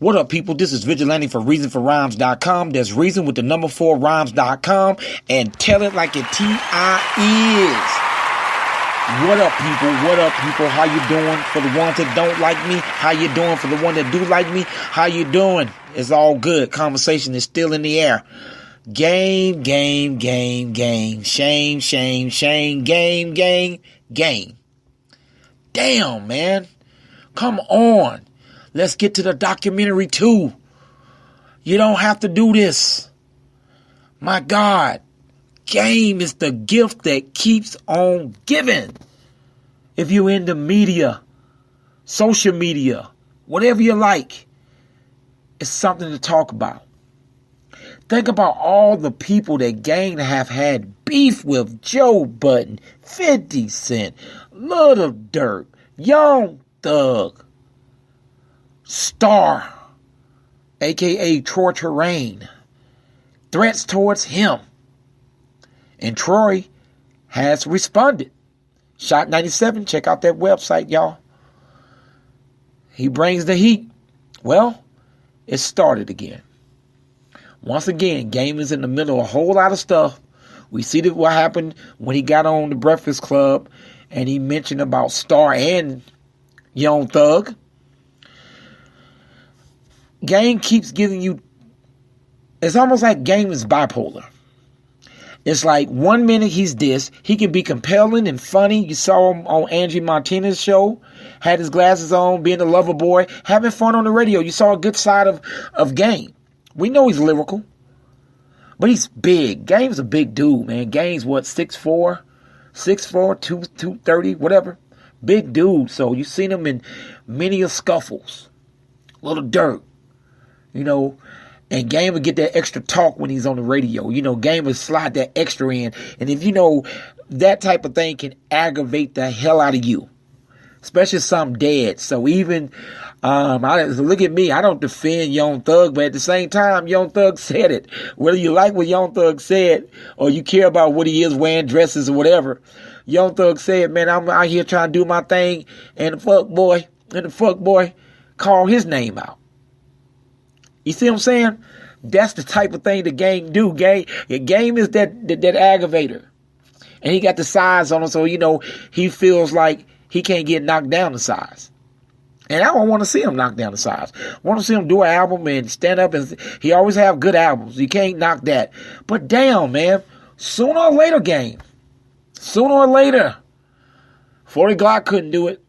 What up, people? This is Vigalantee for ReasonForRhymes.com. There's reason with the number 4 rhymes.com, and tell it like it T.I. is. What up, people? What up, people? How you doing? For the ones that don't like me, how you doing? For the one that do like me, how you doing? It's all good. Conversation is still in the air. Game. Shame. Game. Damn, man. Come on. Let's get to the documentary too. You don't have to do this. My God. Game is the gift that keeps on giving. If you're into media, social media, whatever you like, it's something to talk about. Think about all the people that Game have had beef with. Joe Budden, 50 Cent, Little Durk, Young Thug, Star, a.k.a. Troy Terrain, threats towards him. And Troy has responded. Shot 97, check out that website, y'all. He brings the heat. Well, it started again. Once again, Game is in the middle of a whole lot of stuff. We see what happened when he got on the Breakfast Club and he mentioned about Star and Young Thug. Game keeps giving you, it's almost like Game is bipolar. It's like 1 minute he's this, he can be compelling and funny. You saw him on Angie Martinez's show, had his glasses on, being a lover boy, having fun on the radio. You saw a good side of Game. We know he's lyrical, but he's big. Game's a big dude, man. Game's what, 6'4", 230, whatever. Big dude. So you've seen him in many of scuffles. Little Durk. You know, and Game will get that extra talk when he's on the radio. You know, Game will slide that extra in. And if you know, that type of thing can aggravate the hell out of you. Especially if something dead. So even, look at me, I don't defend Young Thug, but at the same time, Young Thug said it. Whether you like what Young Thug said, or you care about what he is wearing, dresses or whatever, Young Thug said, man, I'm out here trying to do my thing, and the fuck boy called his name out. You see what I'm saying? That's the type of thing the Game do. Game is that aggravator. And he got the size on him, so, you know, he feels like he can't get knocked down to size. And I don't want to see him knock down the size. I want to see him do an album and stand up, and he always have good albums. You can't knock that. But damn, man, sooner or later, Game. Sooner or later, 40 Glock couldn't do it.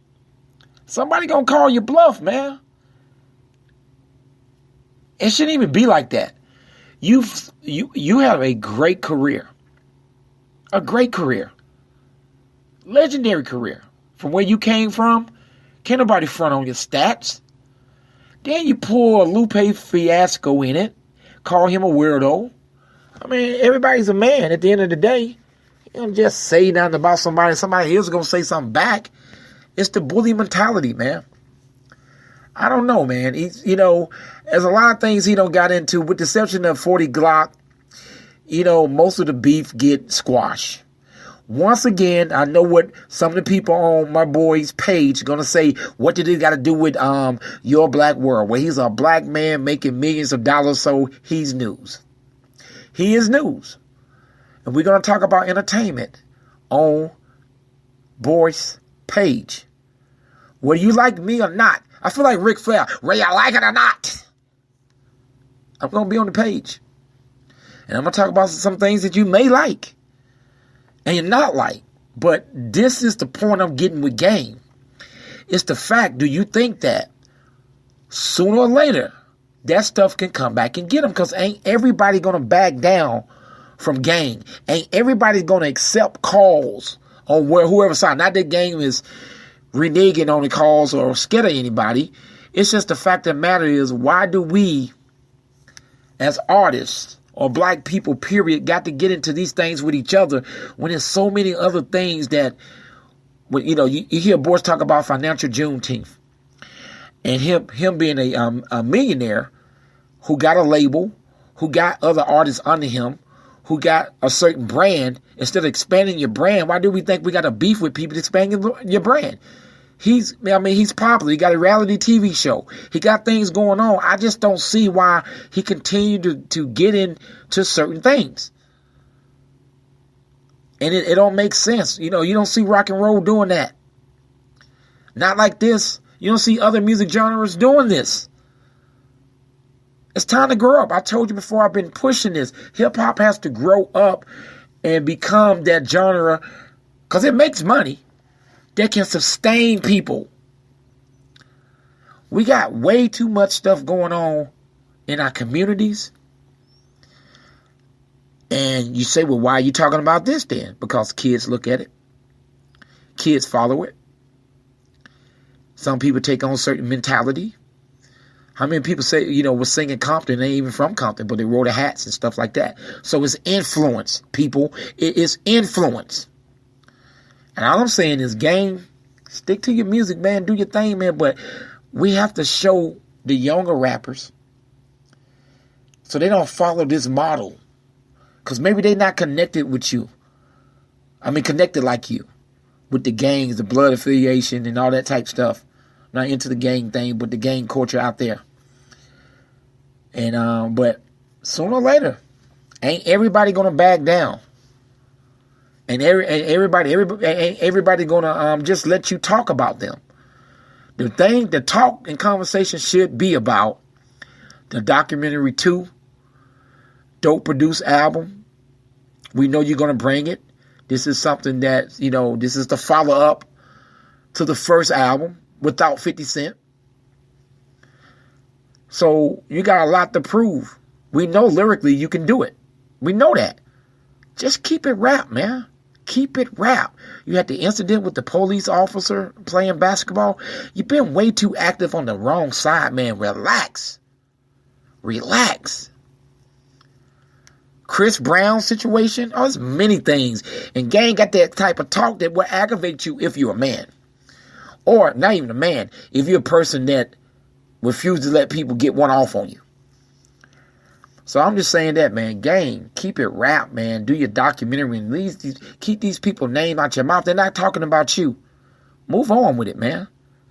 Somebody gonna call you bluff, man. It shouldn't even be like that. You have a great career. A great career. Legendary career. From where you came from, can't nobody front on your stats. Then you pull a Lupe Fiasco in it, call him a weirdo. I mean, everybody's a man at the end of the day. You don't just say nothing about somebody else is going to say something back. It's the bully mentality, man. I don't know, man. He's, you know, there's a lot of things he don't got into. With the exception of 40 Glock, you know, most of the beef get squashed. Once again, I know what some of the people on my boy's page are going to say, what did it got to do with Your Black World? Well, he's a black man making millions of dollars, so he's news. He is news. And we're going to talk about entertainment on boy's page. Whether you like me or not, I feel like Ric Flair, whether you like it or not, I'm going to be on the page. And I'm going to talk about some things that you may like and you're not like. But this is the point I'm getting with Game. It's the fact, do you think that sooner or later, that stuff can come back and get them? Because ain't everybody going to back down from Game. Ain't everybody going to accept calls on whoever side. Not that Game is reneging on the calls or scared of anybody. It's just the fact of the matter is, why do we, as artists or black people, period, got to get into these things with each other when there's so many other things that, when, you know, you hear boys talk about financial Juneteenth and him being a millionaire who got a label, who got other artists under him, who got a certain brand. Instead of expanding your brand, why do we think we got a beef with people expanding your brand? He's popular. He got a reality TV show. He got things going on. I just don't see why he continued to get into certain things. And it don't make sense. You don't see rock and roll doing that. Not like this. You don't see other music genres doing this. It's time to grow up. I told you before, I've been pushing this. Hip hop has to grow up and become that genre, because it makes money that can sustain people. We got way too much stuff going on in our communities. And you say, well, why are you talking about this then? Because kids look at it. Kids follow it. Some people take on certain mentality. How many people say, was singing Compton, they ain't even from Compton, but they wore the hats and stuff like that. So it's influence, people. It is influence. And all I'm saying is, gang, stick to your music, man. Do your thing, man. But we have to show the younger rappers so they don't follow this model. Because maybe they're not connected with you. Connected like you. With the gangs, the blood affiliation, and all that type stuff. I'm not into the gang thing, but the gang culture out there. And but sooner or later, ain't everybody gonna back down. And everybody gonna just let you talk about them. The talk and conversation should be about the documentary 2, dope produced album. We know you're gonna bring it. This is something that, this is the follow up to the first album without 50 Cent. So you got a lot to prove. We know lyrically you can do it. We know that. Just keep it rap, man. Keep it rap. You had the incident with the police officer playing basketball. You've been way too active on the wrong side, man. Relax. Relax. Chris Brown situation. Oh, there's many things. And gang got that type of talk that will aggravate you if you're a man. Or not even a man. If you're a person that refuses to let people get one off on you. So I'm just saying that, man. Gang, keep it rap, man. Do your documentary and keep these people's name out your mouth. They're not talking about you. Move on with it, man.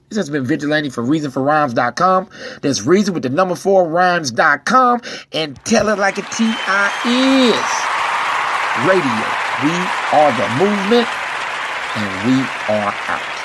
This has been Vigilante for ReasonForRhymes.com. That's Reason with the number 4 Rhymes.com. And tell it like a T.I. is. Radio. We are the movement. And we are out.